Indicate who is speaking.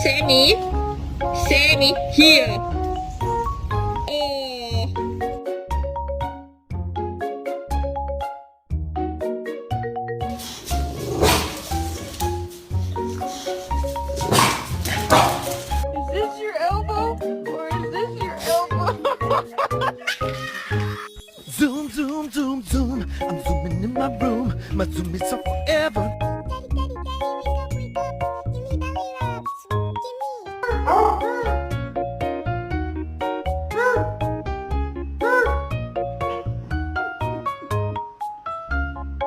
Speaker 1: Sammy, Sammy, here. Oh.
Speaker 2: Is this your elbow? Or is this your elbow?
Speaker 3: Zoom, zoom, zoom, zoom. I'm zooming in my room. My zoom is on forever.
Speaker 4: Daddy, daddy, daddy, wake up, wake up. Give me belly rubs. Give me.